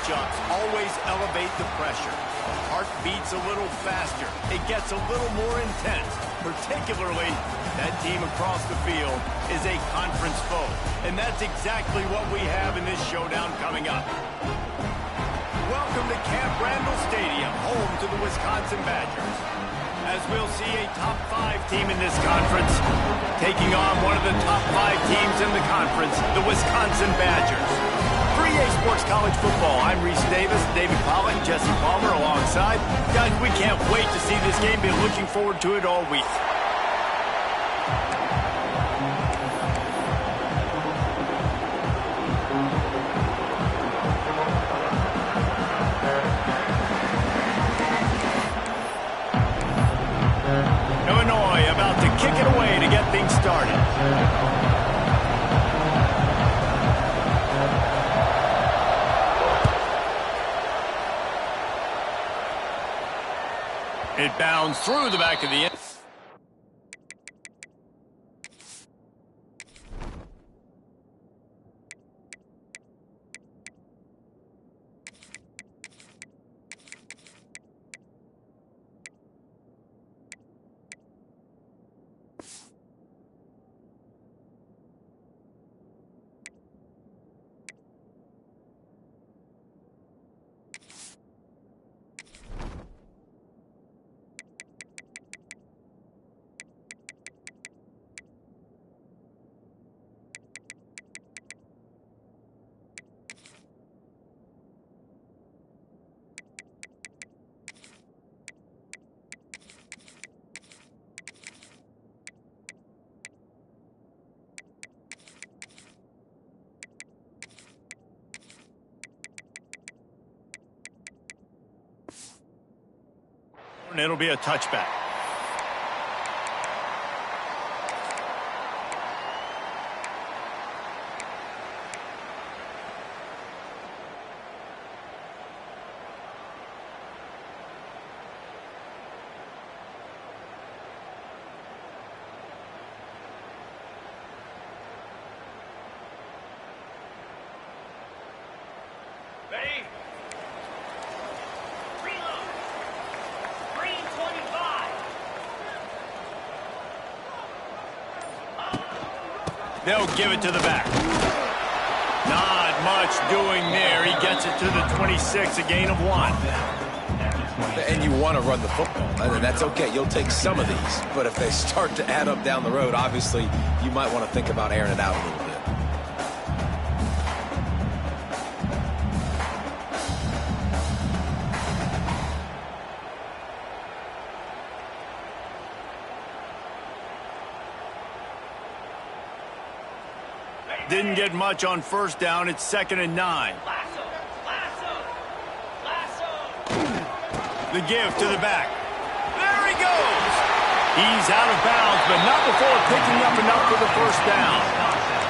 matchups always elevate the pressure. Heart beats a little faster. It gets a little more intense. Particularly, that team across the field is a conference foe. And that's exactly what we have in this showdown coming up. Welcome to Camp Randall Stadium, home to the Wisconsin Badgers. As we'll see a top 5 team in this conference taking on one of the top 5 teams in the conference, the Wisconsin Badgers. For EA Sports College Football, I'm Reese Davis, David Pollack, Jesse Palmer alongside. Guys, we can't wait to see this game. Been looking forward to it all week. Illinois about to kick it away to get things started. It bounds through the back of the end. And it'll be a touchback. Ready? They'll give it to the back. Not much doing there. He gets it to the 26, a gain of 1. And you want to run the football, and that's okay. You'll take some of these. But if they start to add up down the road, obviously, you might want to think about airing it out a little bit. Didn't get much on first down. It's 2nd and 9. The give to the back. There he goes. He's out of bounds, but not before picking up enough for the first down.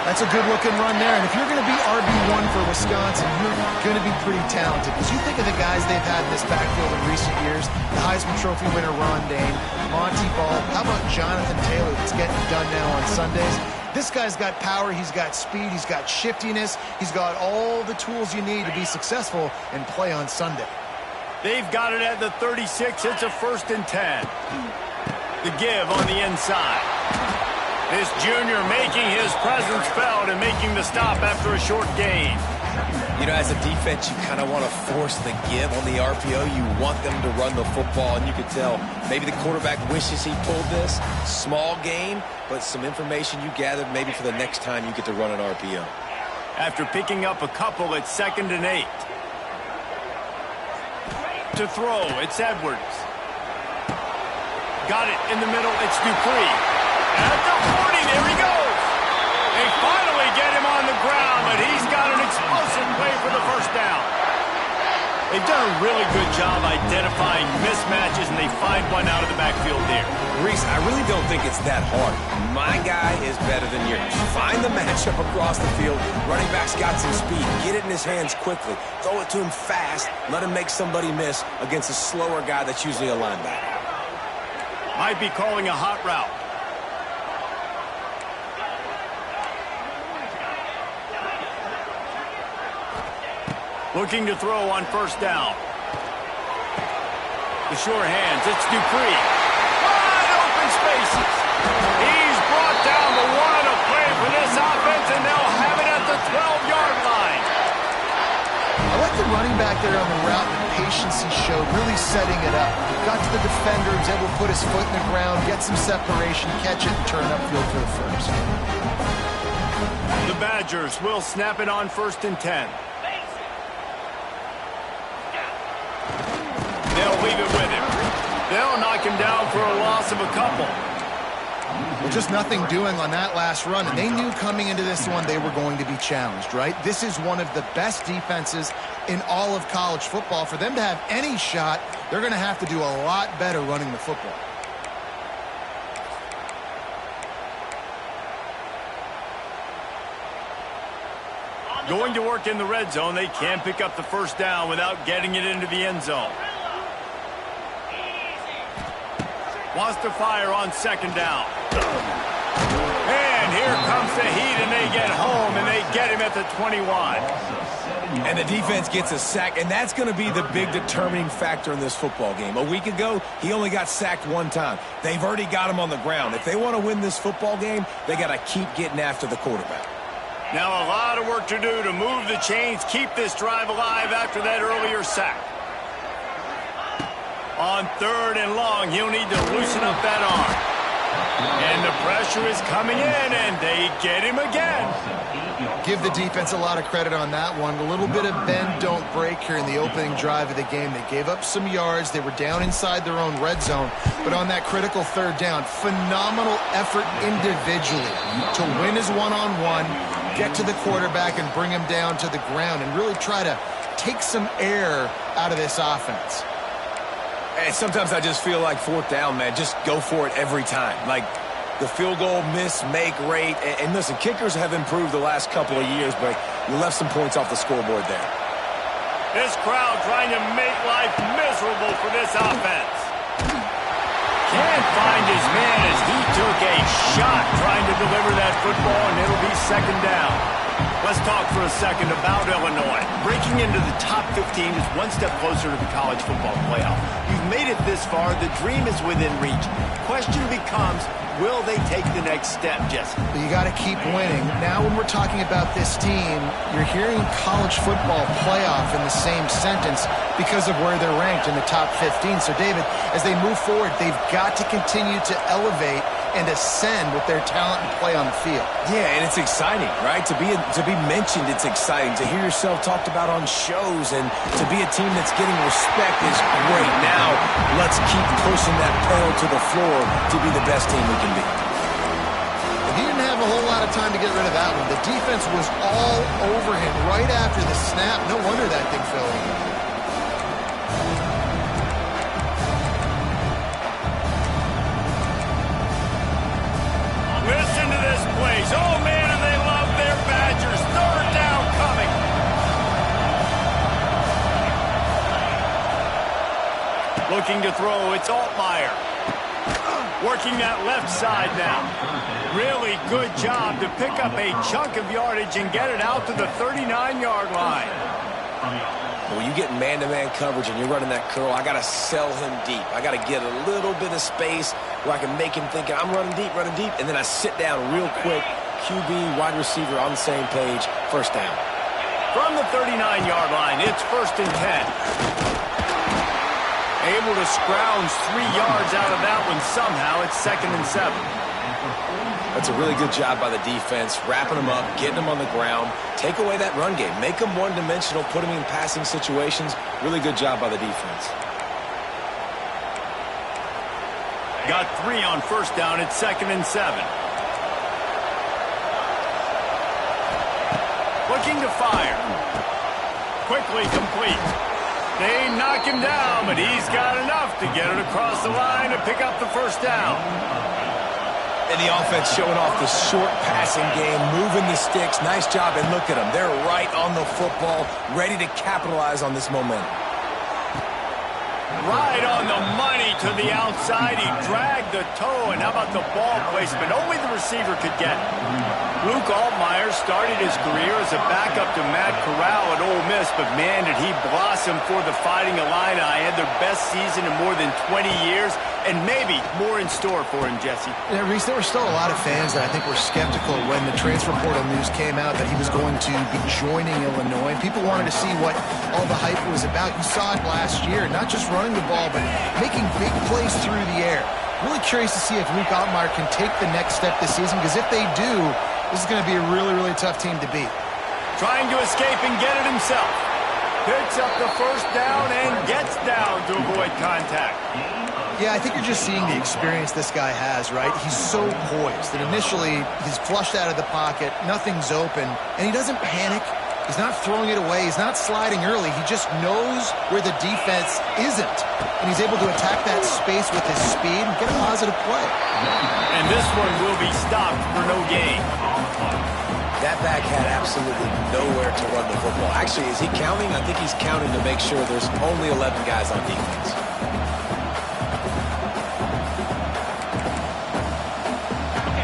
That's a good-looking run there. And if you're going to be RB1 for Wisconsin, you're going to be pretty talented. Because you think of the guys they've had in this backfield in recent years, the Heisman Trophy winner Ron Dayne, Monty Ball. How about Jonathan Taylor that's getting it done now on Sundays? This guy's got power, he's got speed, he's got shiftiness, he's got all the tools you need to be successful and play on Sunday. They've got it at the 36. It's a 1st and 10. The give on the inside. This junior making his presence felt and making the stop after a short gain. You know, as a defense, you kind of want to force the give on the RPO. You want them to run the football, and you could tell maybe the quarterback wishes he pulled this. Small gain, but some information you gathered maybe for the next time you get to run an RPO. After picking up a couple, it's 2nd and 8. To throw, it's Edwards. Got it in the middle, it's Dupree. At the 40, there he goes. They finally get him on the ground, but he's got an explosive play for the first down. They've done a really good job identifying mismatches, and they find one out of the backfield there. Reese, I really don't think it's that hard. My guy is better than yours. Find the matchup across the field. Running back's got some speed. Get it in his hands quickly. Throw it to him fast. Let him make somebody miss against a slower guy that's usually a linebacker. Might be calling a hot route. Looking to throw on first down. The sure hands, it's Dupree. Wide open spaces. He's brought down the one to play for this offense, and they'll have it at the 12-yard line. I like the running back there on the route, the patience he showed, really setting it up. Got to the defender, was able to put his foot in the ground, get some separation, catch it, and turn upfield for the first. The Badgers will snap it on 1st and 10. They'll leave it with him. They'll knock him down for a loss of a couple. Well, just nothing doing on that last run, and they knew coming into this one they were going to be challenged, right? This is one of the best defenses in all of college football. For them to have any shot, they're going to have to do a lot better running the football. Going to work in the red zone, they can't pick up the first down without getting it into the end zone. Wants to fire on 2nd down. And here comes the heat, and they get home, and they get him at the 21. And the defense gets a sack, and that's going to be the big determining factor in this football game. A week ago, he only got sacked 1 time. They've already got him on the ground. If they want to win this football game, they got to keep getting after the quarterback. Now a lot of work to do to move the chains, keep this drive alive after that earlier sack. On 3rd and long, he'll need to loosen up that arm. And the pressure is coming in, and they get him again. Give the defense a lot of credit on that one. A little bit of bend, don't break here in the opening drive of the game. They gave up some yards. They were down inside their own red zone. But on that critical 3rd down, phenomenal effort individually to win his one-on-one, get to the quarterback and bring him down to the ground and really try to take some air out of this offense. And sometimes I just feel like 4th down, man, just go for it every time. Like the field goal miss-make rate. And listen, kickers have improved the last couple of years, but you left some points off the scoreboard there. This crowd trying to make life miserable for this offense. Can't find his man as he took a shot trying to deliver that football, and it'll be 2nd down. Let's talk for a second about Illinois. Breaking into the top 15 is one step closer to the college football playoff. You've made it this far. The dream is within reach. Question becomes, will they take the next step, Jesse? You got to keep winning. Now when we're talking about this team, you're hearing college football playoff in the same sentence because of where they're ranked in the top 15. So, David, as they move forward, they've got to continue to elevate and ascend with their talent and play on the field. Yeah, and it's exciting, right? To be mentioned, it's exciting. To hear yourself talked about on shows and to be a team that's getting respect is great. Now, let's keep pushing that pedal to the floor to be the best team we can be. He didn't have a whole lot of time to get rid of that one. The defense was all over him right after the snap. No wonder that thing fell in. Listen to this place. Oh, man, and they love their Badgers. 3rd down coming. Looking to throw, it's Altmaier. Working that left side now. Really good job to pick up a chunk of yardage and get it out to the 39-yard line. When you get man-to-man coverage and you're running that curl, I got to sell him deep. I got to get a little bit of space where I can make him think I'm running deep, and then I sit down real quick. QB, wide receiver on the same page, 1st down. From the 39-yard line, it's 1st and 10. Able to scrounge 3 yards out of that one somehow. It's 2nd and 7. That's a really good job by the defense, wrapping them up, getting them on the ground, take away that run game, make them one-dimensional, put them in passing situations. Really good job by the defense. Got 3 on 1st down. It's 2nd and 7. Looking to fire. Quickly complete. They knock him down, but he's got enough to get it across the line to pick up the 1st down. And the offense showing off the short passing game, moving the sticks. Nice job, and look at them. They're right on the football, ready to capitalize on this momentum. Right on the money to the outside. He dragged the toe, and how about the ball placement? Only the receiver could get. Luke Altmaier started his career as a backup to Matt Corral at Ole Miss, but man, did he blossom for the Fighting Illini. Had their best season in more than 20 years, and maybe more in store for him, Jesse. Yeah, Reese, there were still a lot of fans that I think were skeptical when the transfer portal news came out that he was going to be joining Illinois. People wanted to see what all the hype was about. You saw it last year, not just running the ball, but making big plays through the air. Really curious to see if Luke Altmaier can take the next step this season, because if they do, this is going to be a really, really tough team to beat. Trying to escape and get it himself. Picks up the first down and gets down to avoid contact. Yeah, I think you're just seeing the experience this guy has, right? He's so poised. And initially, he's flushed out of the pocket, nothing's open, and he doesn't panic. He's not throwing it away. He's not sliding early. He just knows where the defense isn't. And he's able to attack that space with his speed and get a positive play. And this one will be stopped for no gain. That back had absolutely nowhere to run the football. Actually, is he counting? I think he's counting to make sure there's only 11 guys on defense.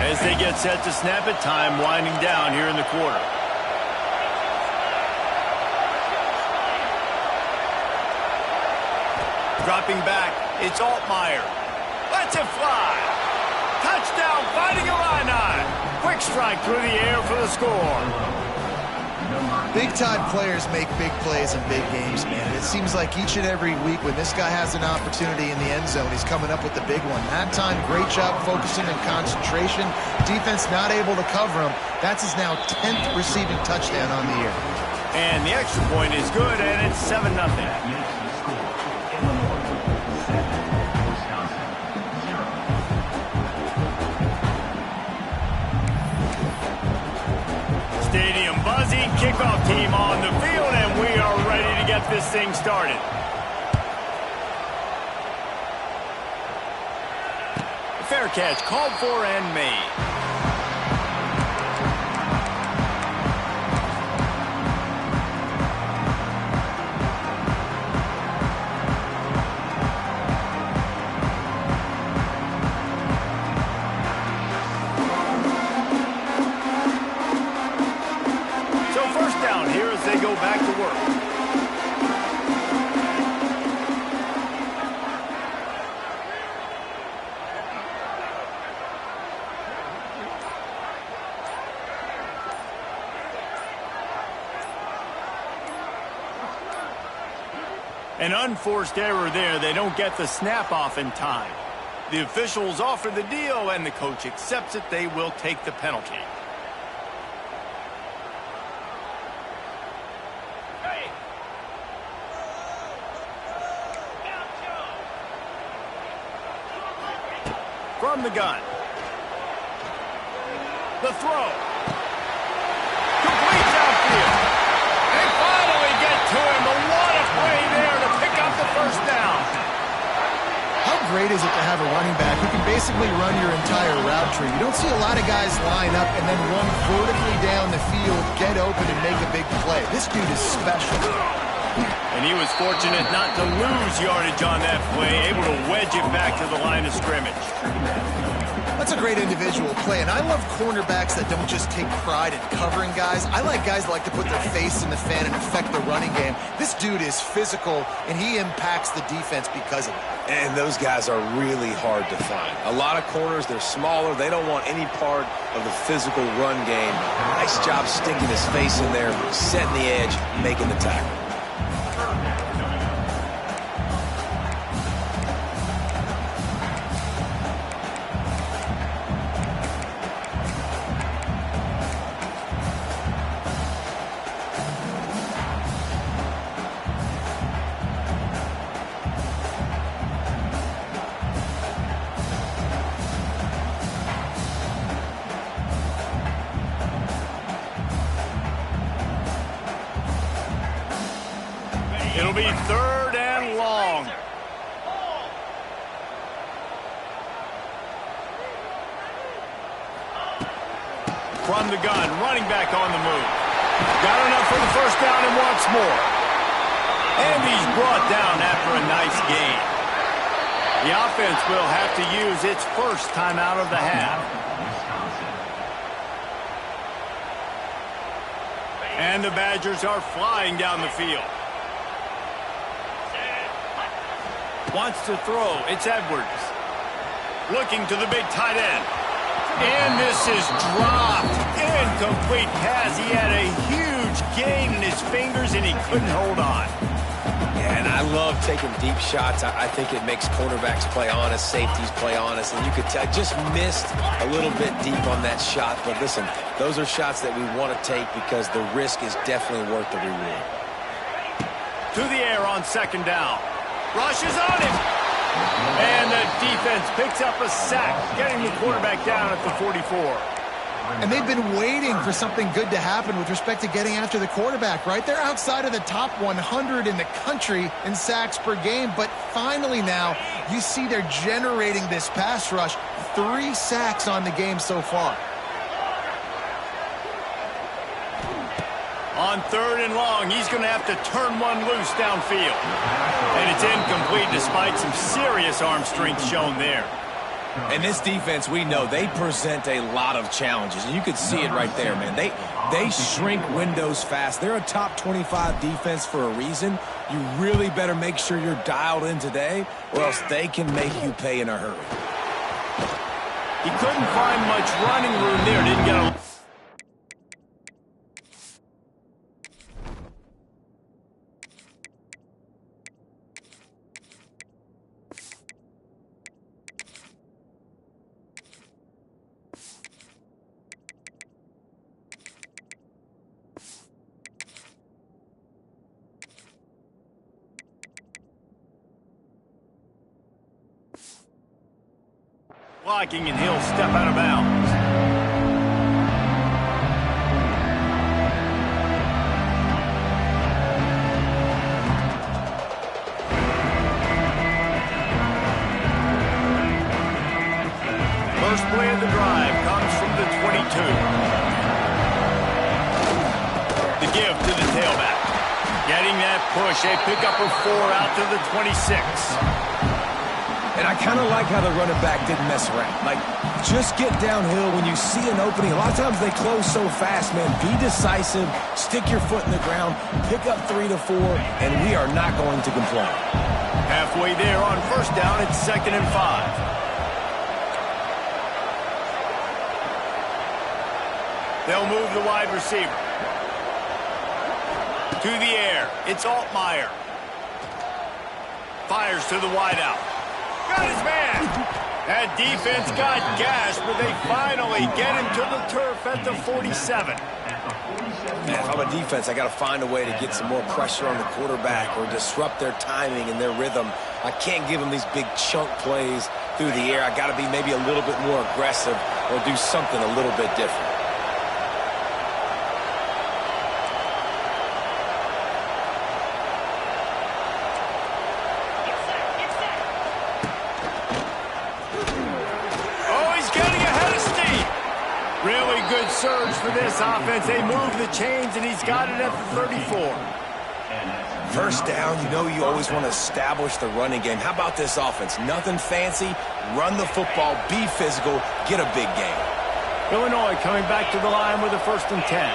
As they get set to snap it, time winding down here in the quarter. Dropping back, it's Altmaier. Lets it fly. Touchdown, Fighting Illini. Quick strike through the air for the score. Big-time players make big plays in big games, man. And it seems like each and every week when this guy has an opportunity in the end zone, he's coming up with the big one. That time, great job focusing and concentration. Defense not able to cover him. That's his now 10th receiving touchdown on the year. And the extra point is good, and it's 7-0. Stadium buzzing, kickoff team on the field, and we are ready to get this thing started. Fair catch called for and made. They go back to work. An unforced error there. They don't get the snap off in time. The officials offer the deal, and the coach accepts it. They will take the penalty. From the gun. The throw. Complete downfield. They finally get to him. But what a play there to pick up the first down. How great is it to have a running back who can basically run your entire route tree? You don't see a lot of guys line up and then run vertically down the field, get open, and make a big play. This dude is special. And he was fortunate not to lose yardage on that play, able to wedge it back to the line of scrimmage. That's a great individual play, and I love cornerbacks that don't just take pride in covering guys. I like guys that like to put their face in the fan and affect the running game. This dude is physical, and he impacts the defense because of it. And those guys are really hard to find. A lot of corners, they're smaller. They don't want any part of the physical run game. Nice job sticking his face in there, setting the edge, making the tackle. It'll be 3rd and long. From the gun, running back on the move. Got enough for the first down and wants more. And he's brought down after a nice gain. The offense will have to use its first timeout of the half. And the Badgers are flying down the field. Wants to throw. It's Edwards. Looking to the big tight end. And this is dropped. Incomplete pass. He had a huge gain in his fingers, and he couldn't hold on. Yeah, and I love taking deep shots. I think it makes cornerbacks play honest, safeties play honest, and you could tell just missed a little bit deep on that shot. But listen, those are shots that we want to take because the risk is definitely worth the reward. To the air on second down. Rushes on him. And the defense picks up a sack, getting the quarterback down at the 44. And they've been waiting for something good to happen with respect to getting after the quarterback, right? They're outside of the top 100 in the country in sacks per game, but finally now you see they're generating this pass rush. 3 sacks on the game so far. On third and long, he's going to have to turn one loose downfield. And it's incomplete despite some serious arm strength shown there. And this defense, we know, they present a lot of challenges. And you could see it right there, man. They shrink windows fast. They're a top 25 defense for a reason. You really better make sure you're dialed in today, or else they can make you pay in a hurry. He couldn't find much running room there. Didn't get a... blocking, and he'll step out of bounds. First play of the drive comes from the 22. The give to the tailback. Getting that push. A pickup of 4 out to the 26. And I kind of like how the running back didn't mess around. Like, just get downhill when you see an opening. A lot of times they close so fast, man. Be decisive, stick your foot in the ground, pick up 3 to 4, and we are not going to complain. Halfway there on first down, it's 2nd and 5. They'll move the wide receiver. To the air, it's Altmaier. Fires to the wideout. Got his man. That defense got gashed, but they finally get him to the turf at the 47. Man, if I'm a defense, I got to find a way to get some more pressure on the quarterback or disrupt their timing and their rhythm. I can't give them these big chunk plays through the air. I got to be maybe a little bit more aggressive or do something a little bit different. Really good surge for this offense. They move the chains, and he's got it at the 34. First down, you know you always want to establish the running game. How about this offense? Nothing fancy. Run the football, be physical, get a big gain. Illinois coming back to the line with a 1st and 10.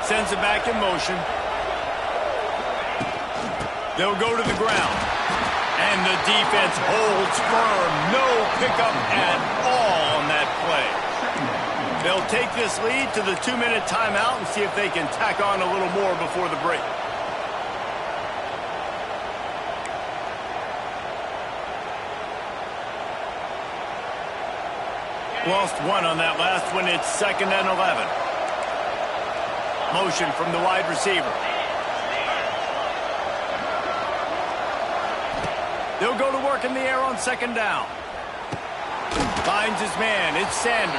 Sends it back in motion. They'll go to the ground. And the defense holds firm. No pickup at all on that play. They'll take this lead to the 2-minute timeout and see if they can tack on a little more before the break. Lost 1 on that last one. It's 2nd and 11. Motion from the wide receiver. They'll go to work in the air on 2nd down. Finds his man. It's Sanders.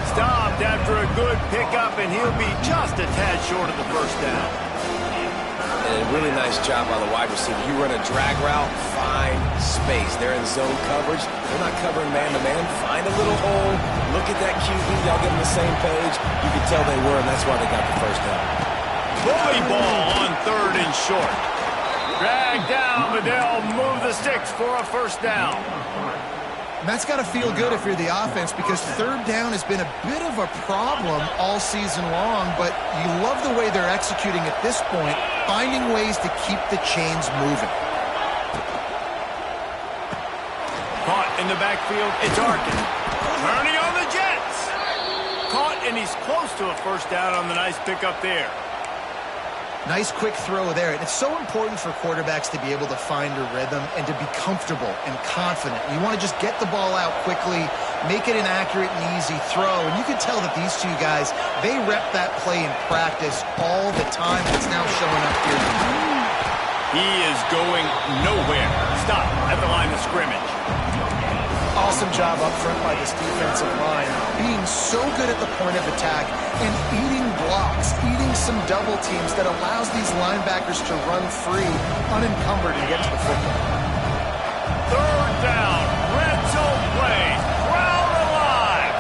Stopped after a good pickup, and he'll be just a tad short of the 1st down. And a really nice job by the wide receiver. You run a drag route, find space. They're in zone coverage. They're not covering man-to-man. Find a little hole. Look at that QB. Y'all get on the same page. You can tell they were, and that's why they got the 1st down. Bully ball on 3rd and short. Dragged down, but they'll move the sticks for a first down. And that's got to feel good if you're the offense, because third down has been a bit of a problem all season long, but you love the way they're executing at this point, finding ways to keep the chains moving. Caught in the backfield, it's Arkin. Turning on the Jets. Caught, and he's close to a first down on the nice pickup there. Nice quick throw there. And it's so important for quarterbacks to be able to find a rhythm and to be comfortable and confident. You want to just get the ball out quickly, make it an accurate and easy throw. And you can tell that these two guys, they rep that play in practice all the time. It's now showing up here. He is going nowhere. Stop at the line of scrimmage. Awesome job up front by this defensive line, being so good at the point of attack and eating blocks, eating some double teams that allows these linebackers to run free, unencumbered, and get to the football. Third down, red zone play, crowd alive.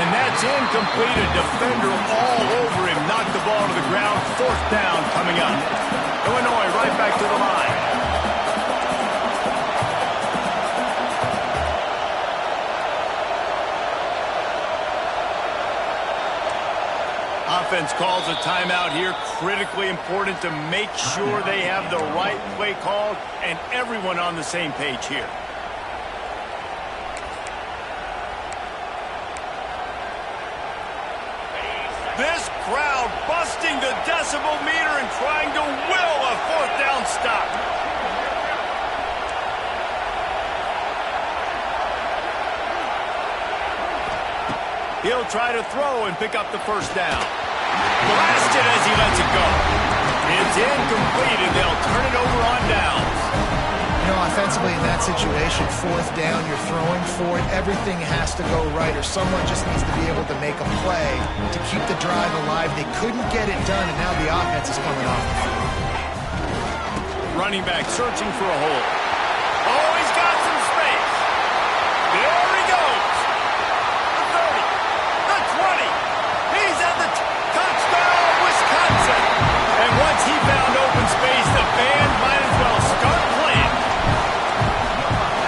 And that's incomplete. A defender all over him, knocked the ball to the ground. Fourth down coming up. Illinois right back to the line. Offense calls a timeout here. Critically important to make sure they have the right play called and everyone on the same page here. This crowd busting the decibel meter and trying to will a fourth down stop. He'll try to throw and pick up the first down. Blasted as he lets it go. It's incomplete, and they'll turn it over on downs. You know, offensively in that situation, fourth down, you're throwing for it, everything has to go right, or someone just needs to be able to make a play to keep the drive alive. They couldn't get it done, and now the offense is coming off the field. Running back searching for a hole. Oh, he's got some space. There he goes. The 30, the 20. He's at the touchdown, Wisconsin. And once he found open space, the band might as well start playing.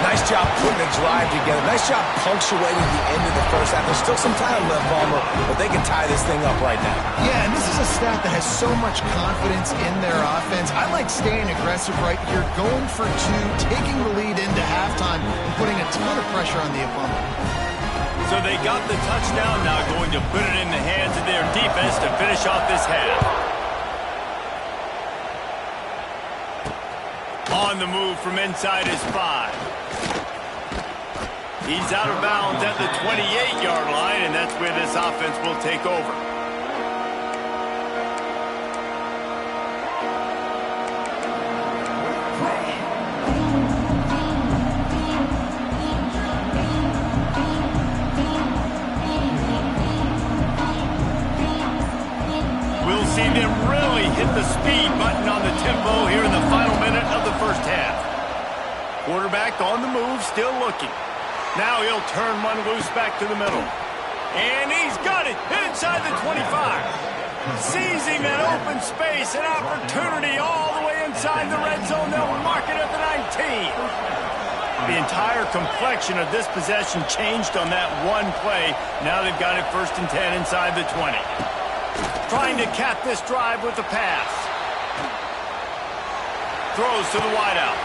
Nice job putting a drive together. Nice job punctuating the end of the first half. There's still some time left, Palmer, but they can tie this thing up right now. Yeah, and this is a staff that has so much confidence in their offense. I like staying aggressive right here, going for two, taking the lead into halftime, and putting a ton of pressure on the opponent. So they got the touchdown, now going to put it in the hands of their defense to finish off this half. On the move from inside his 5. He's out of bounds at the 28-yard line, and that's where this offense will take over. We'll see them really hit the speed button on the tempo here in the final minute of the first half. Quarterback on the move, still looking. Now he'll turn one loose back to the middle. And he's got it inside the 25. Seizing that open space, an opportunity all the way inside the red zone. They'll mark it at the 19. The entire complexion of this possession changed on that one play. Now they've got it 1st and 10 inside the 20. Trying to cap this drive with the pass. Throws to the wideout.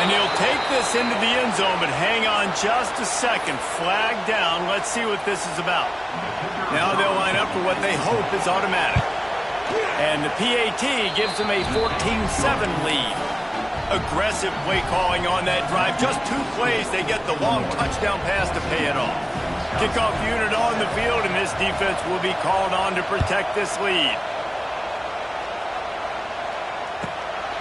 And he'll take this into the end zone, but hang on just a second. Flag down. Let's see what this is about. Now they'll line up for what they hope is automatic. And the PAT gives them a 14-7 lead. Aggressive play calling on that drive. Just 2 plays, they get the long touchdown pass to pay it off. Kickoff unit on the field, and this defense will be called on to protect this lead.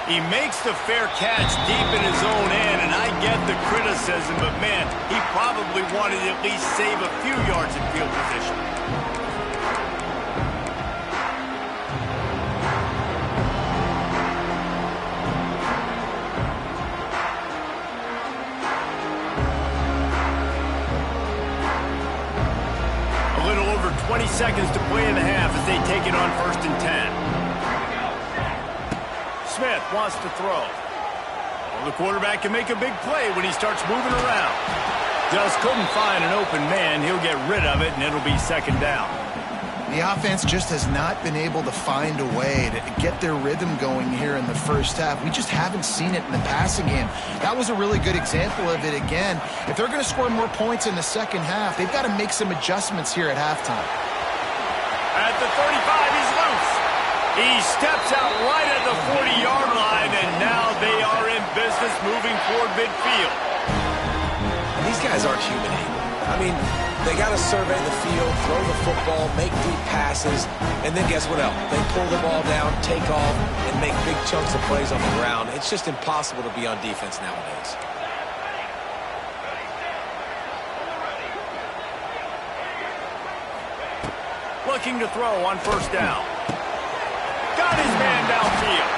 He makes the fair catch deep in his own end, and I get the criticism, but man, he probably wanted to at least save a few yards in field position. A little over 20 seconds to play in the half as they take it on 1st and 10. Smith wants to throw. Well, the quarterback can make a big play when he starts moving around. Just couldn't find an open man. He'll get rid of it, and it'll be 2nd down. The offense just has not been able to find a way to get their rhythm going here in the first half. We just haven't seen it in the passing game. That was a really good example of it again. If they're going to score more points in the second half, they've got to make some adjustments here at halftime. At the 35, he's loose. He steps out right at the 40-yard line, and now they are in business moving toward midfield. These guys aren't human able. I mean, they got to survey the field, throw the football, make deep passes, and then guess what else? They pull the ball down, take off, and make big chunks of plays on the ground. It's just impossible to be on defense nowadays. Looking to throw on 1st down. Got his man downfield.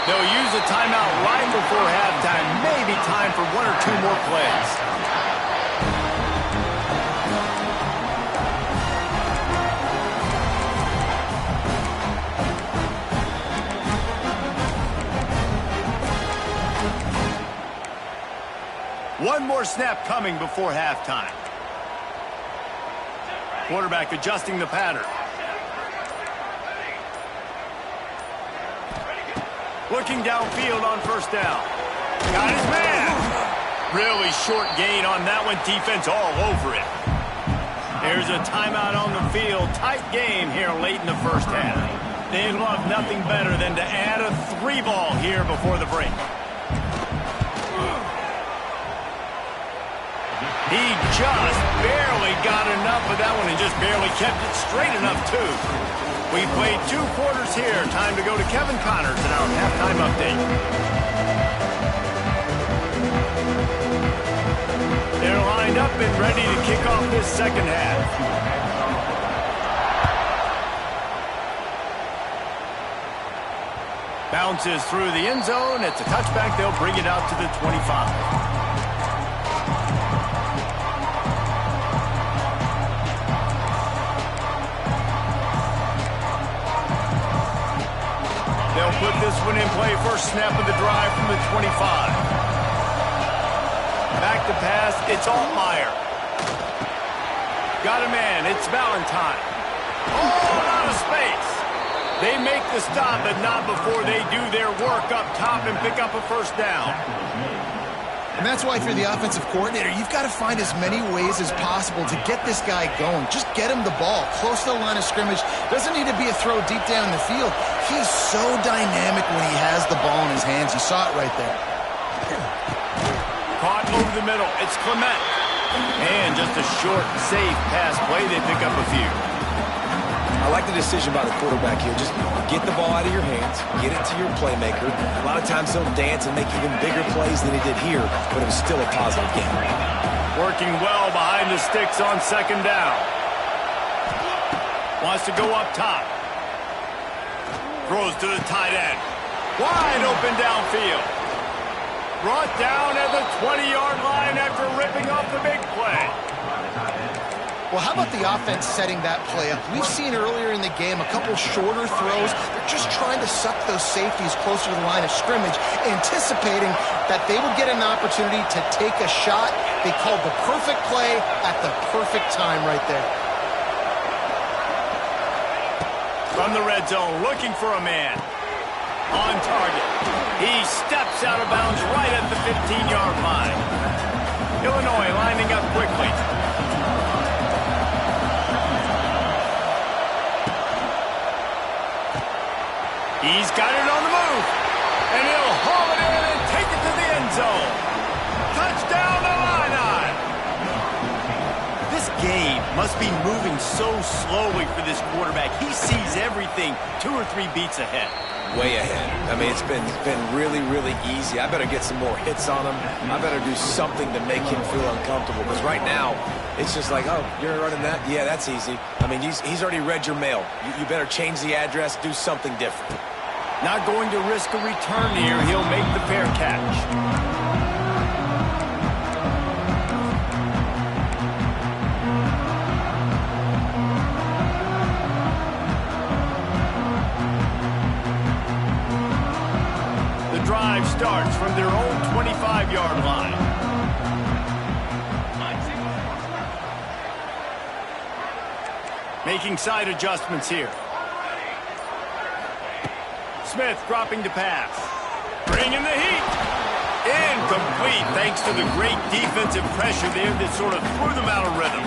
They'll use a timeout right before halftime. Maybe time for 1 or 2 more plays. One more snap coming before halftime. Quarterback adjusting the pattern. Looking downfield on 1st down. Got his man. Really short gain on that one. Defense all over it. There's a timeout on the field. Tight game here late in the first half. They'd love nothing better than to add a 3-ball here before the break. He just barely got enough of that one and just barely kept it straight enough, too. We played 2 quarters here. Time to go to Kevin Connors in our halftime update. They're lined up and ready to kick off this second half. Bounces through the end zone. It's a touchback. They'll bring it out to the 25. They'll put this one in play. First snap of the drive from the 25. Back to pass. It's Altmaier. Got a man. It's Valentine. Oh, out of space. They make the stop, but not before they do their work up top and pick up a 1st down. And that's why if you're the offensive coordinator, you've got to find as many ways as possible to get this guy going. Just get him the ball close to the line of scrimmage. Doesn't need to be a throw deep down the field. He's so dynamic when he has the ball in his hands. You saw it right there. Caught over the middle. It's Clement. And just a short, safe pass play. They pick up a few. I like the decision by the quarterback here. Just get the ball out of your hands, get it to your playmaker. A lot of times he'll dance and make even bigger plays than he did here, but it was still a positive game. Working well behind the sticks on 2nd down. Wants to go up top. Throws to the tight end. Wide open downfield. Brought down at the 20-yard line after ripping off the big play. Well, how about the offense setting that play up? We've seen earlier in the game a couple shorter throws. They're just trying to suck those safeties closer to the line of scrimmage, anticipating that they would get an opportunity to take a shot. They called the perfect play at the perfect time right there. From the red zone, looking for a man. On target. He steps out of bounds right at the 15-yard line. Illinois lining up quickly. He's got it on the move. And he'll haul it in and take it to the end zone. Touchdown, Illini. This game must be moving so slowly for this quarterback. He sees everything 2 or 3 beats ahead. Way ahead. I mean, it's been really, really easy. I better get some more hits on him. I better do something to make him feel uncomfortable. Because right now, it's just like, oh, you're running that? Yeah, that's easy. I mean, he's already read your mail. You better change the address, do something different. Not going to risk a return here. He'll make the fair catch. drive starts from their own 25-yard line. Making side adjustments here. Smith dropping to pass. Bringing the heat. Incomplete thanks to the great defensive pressure there that sort of threw them out of rhythm.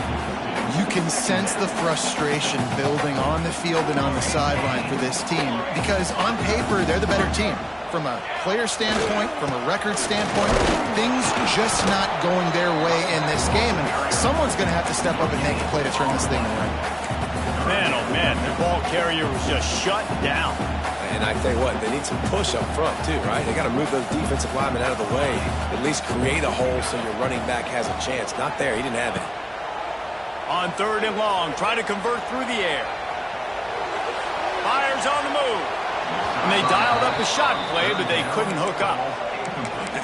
You can sense the frustration building on the field and on the sideline for this team because on paper, they're the better team. From a player standpoint, from a record standpoint, things just not going their way in this game, and someone's going to have to step up and make a play to turn this thing around. Man, oh man, their ball carrier was just shut down. And I tell you what, they need some push up front too, right? They got to move those defensive linemen out of the way, at least create a hole so your running back has a chance. Not there, he didn't have it. On 3rd and long, try to convert through the air. Fires on the move. And they dialed up a shot play, but they couldn't hook up.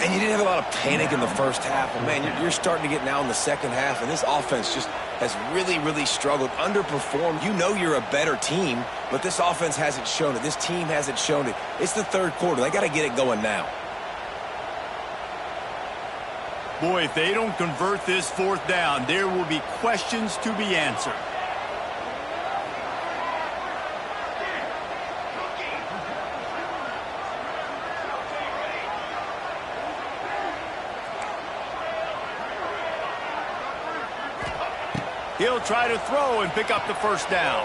And you didn't have a lot of panic in the first half. But, man, you're starting to get now in the second half, and this offense just has really, really struggled, underperformed. You know you're a better team, but this offense hasn't shown it. This team hasn't shown it. It's the 3rd quarter. They got to get it going now. Boy, if they don't convert this 4th down, there will be questions to be answered. He'll try to throw and pick up the 1st down.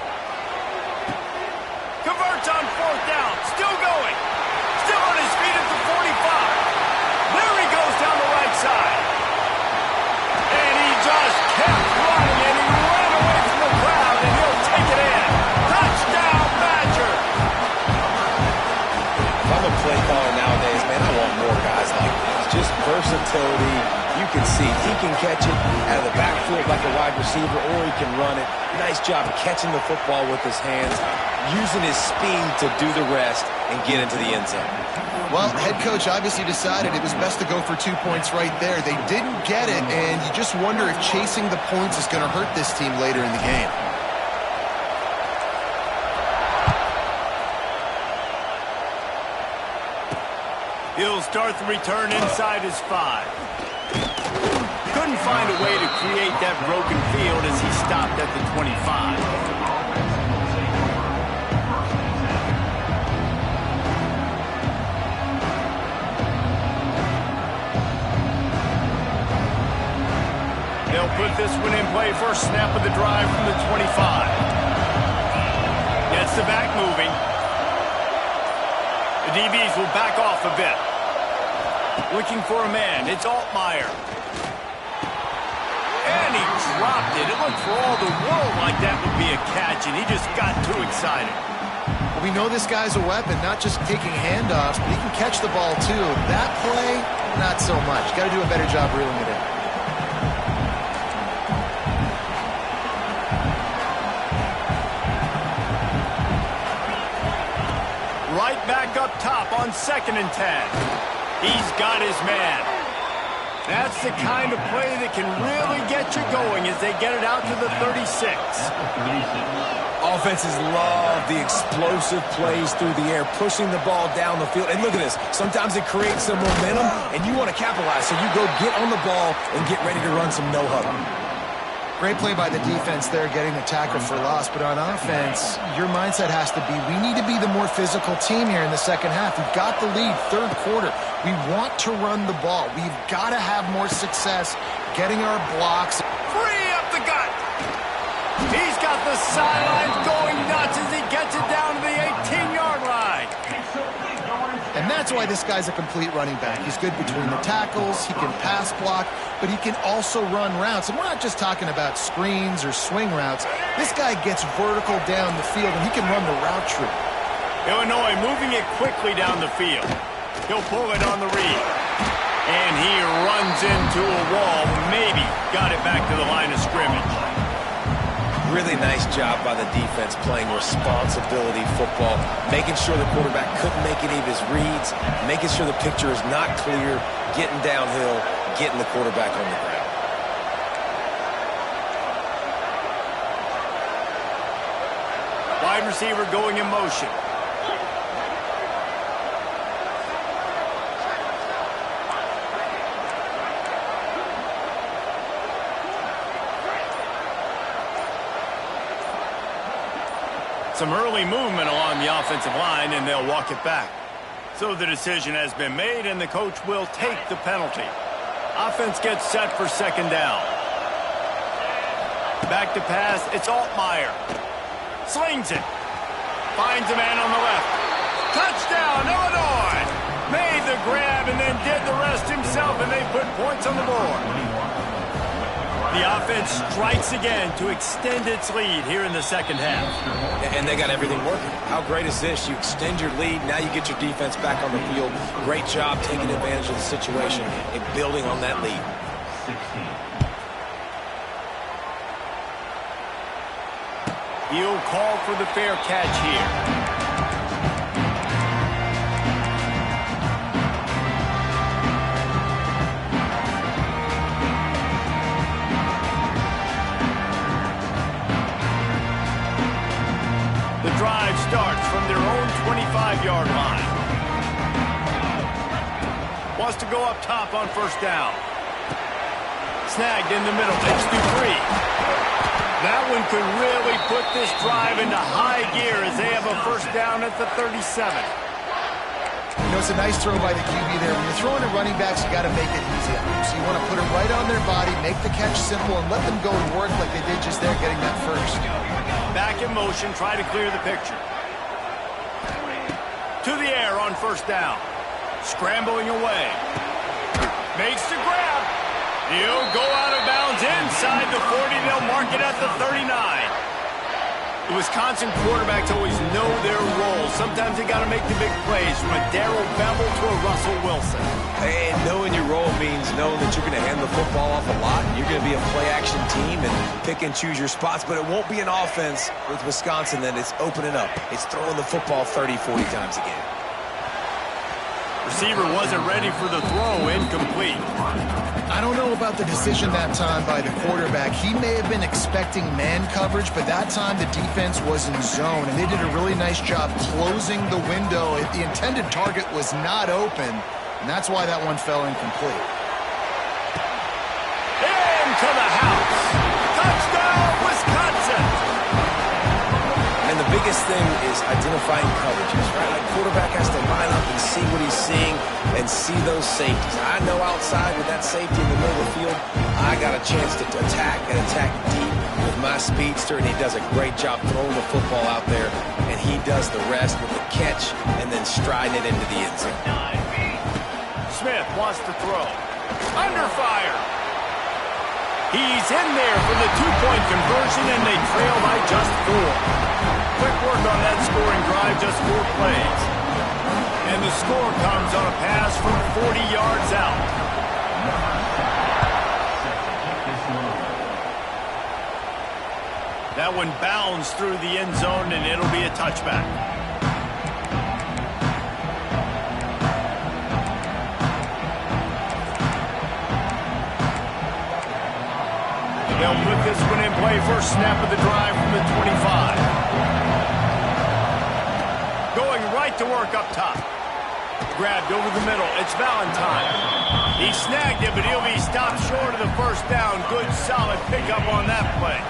Converts on 4th down. Still going. Still on his feet at the 45. There he goes down the right side. And he just kept running, and he ran away from the crowd, and he'll take it in. Touchdown, Badger. If I'm a play caller nowadays, man, I want more guys like this. Just versatility. You can see he can catch it out of the backfield like a wide receiver, or he can run it. Nice job of catching the football with his hands, using his speed to do the rest and get into the end zone. Well, head coach obviously decided it was best to go for 2 points right there. They didn't get it, and you just wonder if chasing the points is going to hurt this team later in the game. He'll start the return inside his 5. Couldn't find a way to create that broken field as he stopped at the 25. They'll put this one in play. First snap of the drive from the 25. Gets the back moving. The DBs will back off a bit. Looking for a man. It's Altmaier. And he dropped it. It looked for all the world like that would be a catch, and he just got too excited. We know this guy's a weapon, not just taking handoffs, but he can catch the ball too. That play, not so much. Got to do a better job reeling it in. Right back up top on 2nd and 10. He's got his man. That's the kind of play that can really get you going as they get it out to the 36. Offenses love the explosive plays through the air, pushing the ball down the field. And look at this. Sometimes it creates some momentum, and you want to capitalize. So you go get on the ball and get ready to run some no-huddle. Great play by the defense there, getting the tackle for loss. But on offense, your mindset has to be, we need to be the more physical team here in the second half. We've got the lead, 3rd quarter. We want to run the ball. We've got to have more success getting our blocks. Free up the gut. He's got the sidelines going nuts as he gets it down to the 18-yard line. And that's why this guy's a complete running back. He's good between the tackles, he can pass block, but he can also run routes. And we're not just talking about screens or swing routes. This guy gets vertical down the field, and he can run the route tree. Illinois moving it quickly down the field. He'll pull it on the read. And he runs into a wall. Maybe got it back to the line of scrimmage. Really nice job by the defense playing responsibility football, making sure the quarterback couldn't make any of his reads, making sure the picture is not clear, getting downhill, getting the quarterback on the ground. Wide receiver going in motion. some early movement along the offensive line, and they'll walk it back. So the decision has been made, and the coach will take the penalty. Offense gets set for second down. Back to pass, it's Altmaier. Slings it. Finds a man on the left. Touchdown, Illinois! Made the grab and then did the rest himself, and they put points on the board. The offense strikes again to extend its lead here in the second half. And they got everything working. How great is this? You extend your lead, now you get your defense back on the field. Great job taking advantage of the situation and building on that lead. He'll call for the fair catch here. The drive starts from their own 25-yard line. Wants to go up top on first down. Snagged in the middle. It's Dupree. That one could really put this drive into high gear as they have a first down at the 37. You know, it's a nice throw by the QB there. When you're throwing at running backs, you got to make it easy on them. So you want to put it right on their body, make the catch simple, and let them go to work like they did just there, getting that first. Back in motion, try to clear the picture. To the air on first down. Scrambling away. Makes the grab. He'll go out of bounds inside the 40. They'll mark it at the 39. The Wisconsin quarterbacks always know their role. Sometimes they got to make the big plays, from a Darrell Bevell to a Russell Wilson. And knowing your role means knowing that you're going to hand the football off a lot. You're going to be a play-action team and pick and choose your spots. But it won't be an offense with Wisconsin that it's opening up. It's throwing the football 30, 40 times a game. Receiver wasn't ready for the throw, incomplete. I don't know about the decision that time by the quarterback. He may have been expecting man coverage, but that time the defense was in zone, and they did a really nice job closing the window. The intended target was not open, and that's why that one fell incomplete. Into the house. Touchdown, Wisconsin! And the biggest thing is identifying coverages, right? Like quarterback has to line up and see what he's seeing and see those safeties. I know outside with that safety in the middle of the field, I got a chance to attack and attack deep with my speedster, and he does a great job throwing the football out there, and he does the rest with the catch and then striding it into the end zone. Smith wants to throw. Under fire. He's in there for the two-point conversion, and they trail by just 4. Quick work on that scoring drive, just 4 plays. And the score comes on a pass from 40 yards out. That one bounds through the end zone, and it'll be a touchback. They'll put this one in play. First snap of the drive from the 25. Going right to work up top. Grabbed over the middle. It's Valentine. He snagged it, but he'll be stopped short of the first down. Good, solid pickup on that play.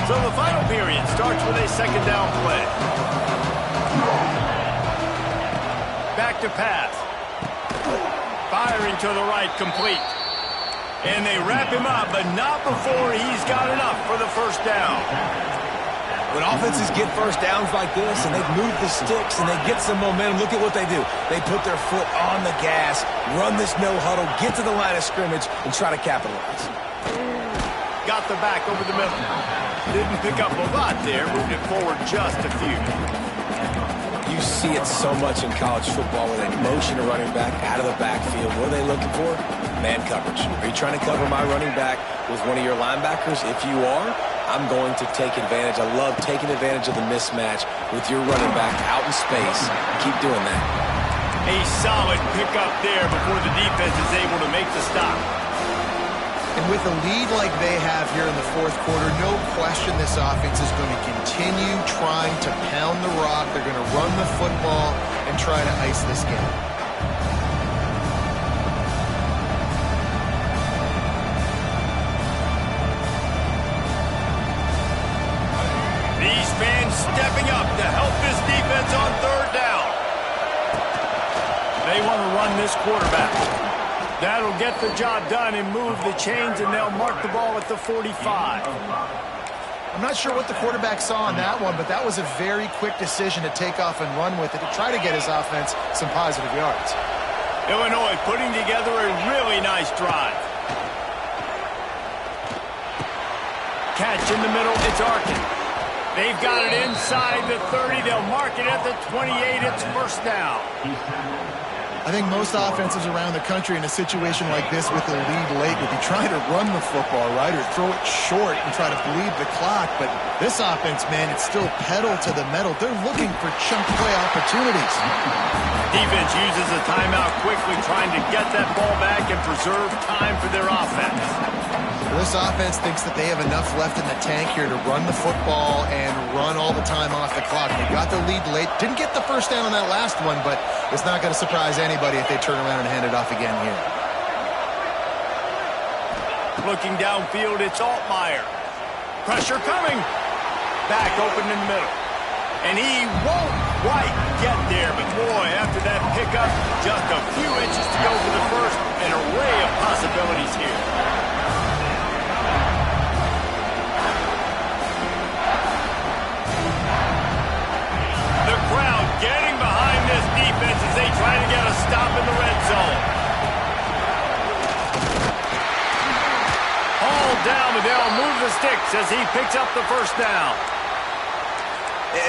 So the final period starts with a second down play. Back to pass. Firing to the right, complete. And they wrap him up, but not before he's got enough for the first down. When offenses get first downs like this and they've moved the sticks and they get some momentum, look at what they do. They put their foot on the gas, run this no huddle, get to the line of scrimmage, and try to capitalize. Got the back over the middle. Didn't pick up a lot there, moved it forward just a few. You see it so much in college football where they motion a running back out of the backfield. What are they looking for? Man coverage. Are you trying to cover my running back with one of your linebackers? If you are, I'm going to take advantage. I love taking advantage of the mismatch with your running back out in space. Keep doing that. A solid pickup there before the defense is able to make the stop. And with a lead like they have here in the fourth quarter, no question this offense is going to continue trying to pound the rock. They're going to run the football and try to ice this game. These fans stepping up to help this defense on third down. They want to run this quarterback. That'll get the job done and move the chains, and they'll mark the ball at the 45. I'm not sure what the quarterback saw on that one, but that was a very quick decision to take off and run with it to try to get his offense some positive yards. Illinois putting together a really nice drive. Catch in the middle, it's Arkin. They've got it inside the 30. They'll mark it at the 28. It's first down. I think most offenses around the country in a situation like this with a lead late would be trying to run the football, right, or throw it short and try to bleed the clock. But this offense, man, it's still pedal to the metal. They're looking for chunk play opportunities. Defense uses a timeout quickly, trying to get that ball back and preserve time for their offense. This offense thinks that they have enough left in the tank here to run the football and run all the time off the clock. They got the lead late. Didn't get the first down on that last one, but it's not going to surprise anybody if they turn around and hand it off again here. Looking downfield, it's Altmaier. Pressure coming. Back open in the middle. And he won't quite get there, but boy, after that pickup, just a few inches to go for the first. An array of possibilities here. Getting behind this defense as they try to get a stop in the red zone. Hauled down, but they'll move the sticks as he picks up the first down.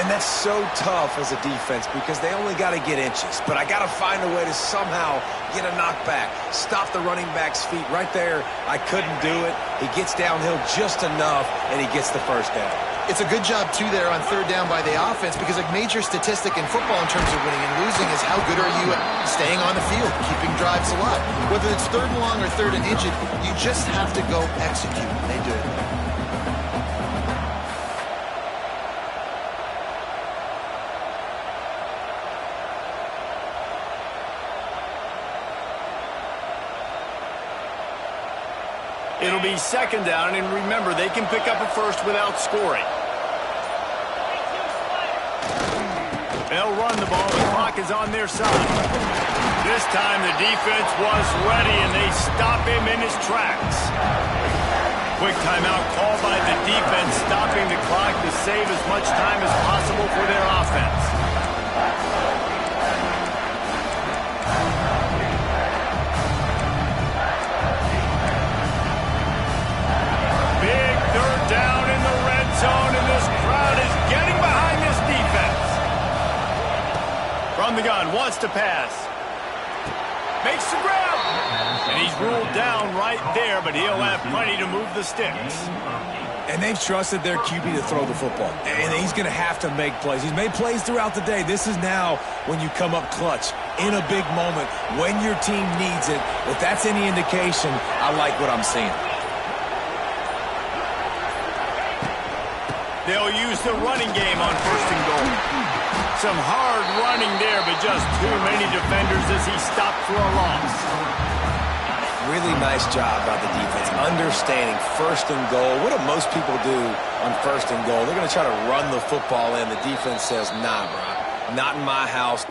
And that's so tough as a defense because they only got to get inches. But I got to find a way to somehow get a knockback, stop the running back's feet right there. I couldn't do it. He gets downhill just enough, and he gets the first down. It's a good job, too, there on third down by the offense because a major statistic in football in terms of winning and losing is how good are you at staying on the field, keeping drives alive. Whether it's third and long or third and inches, you just have to go execute. They do it. It'll be second down, and remember, they can pick up a first without scoring. They'll run the ball. The clock is on their side. This time the defense was ready, and they stop him in his tracks. Quick timeout called by the defense, stopping the clock to save as much time as possible for their offense. Big third down in the red zone, and this crowd is getting behind this defense. From the gun, wants to pass. Makes the grab. And he's ruled down right there, but he'll have plenty to move the sticks. And they've trusted their QB to throw the football. And he's going to have to make plays. He's made plays throughout the day. This is now when you come up clutch in a big moment when your team needs it. If that's any indication, I like what I'm seeing. They'll use the running game on first and goal. Some hard running there, but just too many defenders as he stopped for a loss. Really nice job by the defense, understanding first and goal. What do most people do on first and goal? They're going to try to run the football in. The defense says, nah, bro, not in my house.